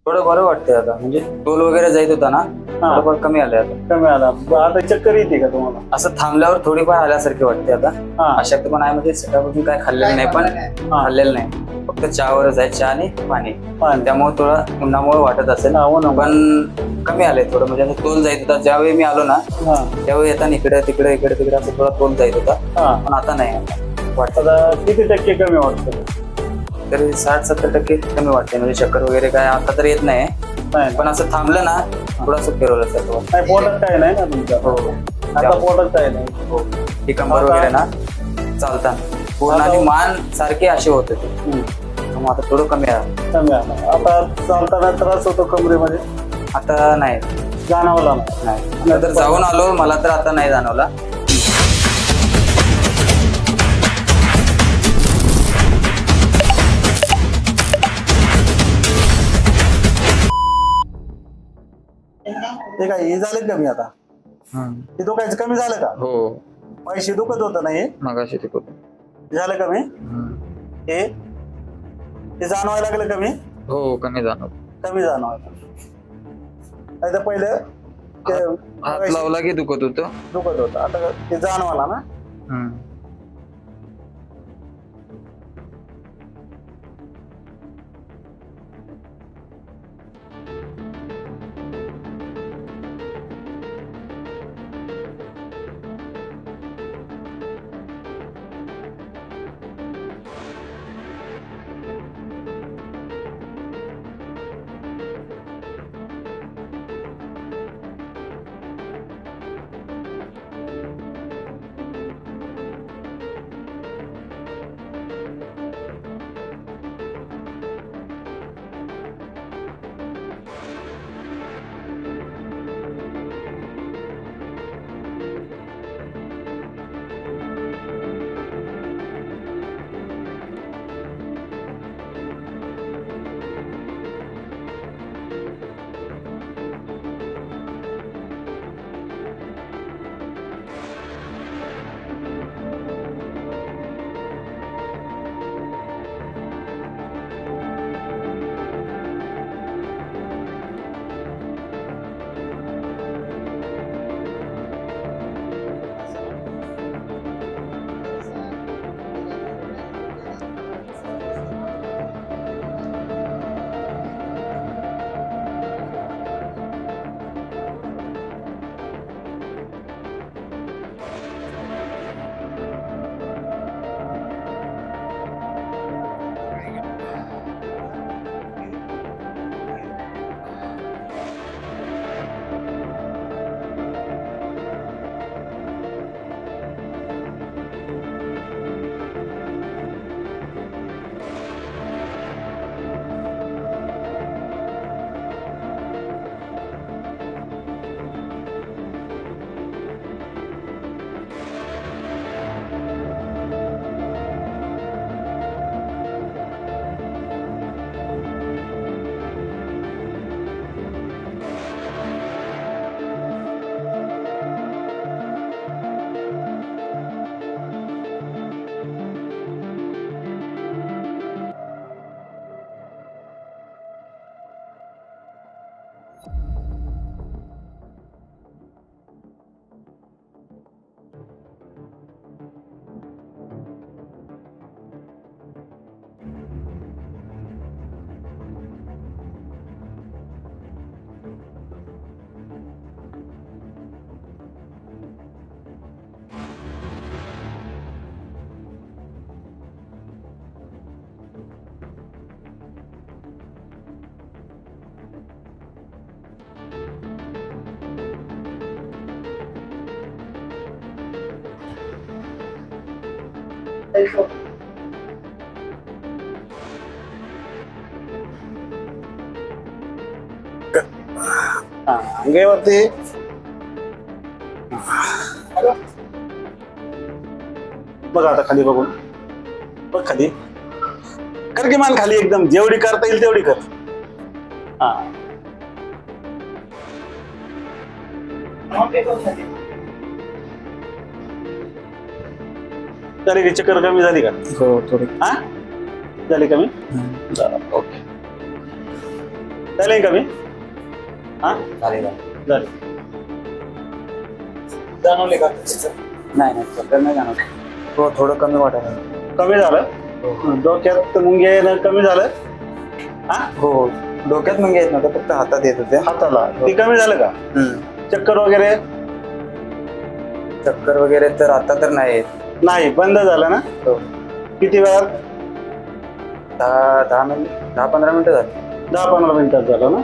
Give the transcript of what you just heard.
थोडं बरं वाटतंय आता, म्हणजे टोल वगैरे जायत होता ना, थोडंफार कमी आलंय आता. कमी आला. आता चक्कर येते का तुम्हाला? असं थांबल्यावर थोडीफार आल्यासारखी वाटते आता. हा. अशक्त पण आहे, म्हणजे सकाळपासून काय खाल्लेलं नाही, पण खाल्लेलं नाही, फक्त चहावरच आहे, चहा आणि पाणी. त्यामुळे थोडं उन्हामुळे वाटत असेल, पण कमी आलंय थोडं. म्हणजे असं तोल जायत होता ज्यावेळी मी आलो ना, त्यावेळी येताना इकडे तिकडे इकडे तिकडे असं थोडा तोल जायत होता, पण आता नाही. वाटतं किती टक्के कमी वाटतं? तरी 60-70% कमी वाटते. म्हणजे चक्कर वगैरे काय आता तर येत नाही, पण असं थांबलं ना थोडंसं फिरवलं सर. नाही पोटात काय नाही ना तुमच्या? हो, आता पोटात काय नाही. हो, ही कंबर वगैरे ना चालताना पूर्ण आणि मान सारखे असे होते ते. मग आता थोडं कमी आहे. कमी आला. आता चालताना त्रास होतो कमरेमध्ये? आता नाही जाणवला नाही. आता तर जाऊन आलो, मला तर आता नाही जाणवला. ते काय हे झालं कमी आता? ते दुखायचं कमी झालं का? हो, पैसे दुखत होतं नाही मगाशी ते झालं कमी? हे जाणवायला लागलं कमी? हो, कमी जाणवत. कमी जाणवायला नाही तर पहिलं हात लावला की दुखत होतं. दुखत होतं, आता ते जाणवाला ना. अंगेवरती बघा आता खाली बघून बघ, खाली कर की मान खाली, एकदम जेवढी करता येईल तेवढी कर. हा झाली की चक्कर कमी झाली का? हो, थोडी हा झाली कमी. ओके. चालेल कमी हा चालेल. झाले जाणवले का नाही नाही चक्कर नाही जाणार. हो थोडं कमी वाटायला. कमी झालं डोक्यात मुंग्या येणं कमी झालं हा हो डोक्यात मुंग्या येत नव्हत्या, फक्त हातात येत होत्या. हाताला ते कमी झालं का चक्कर वगैरे चक्कर वगैरे तर आता तर नाही येत. नाही बंद झालं ना हो. किती वेळात 10-15 मिनिटं झाली. 10-15 मिनिटात झालं ना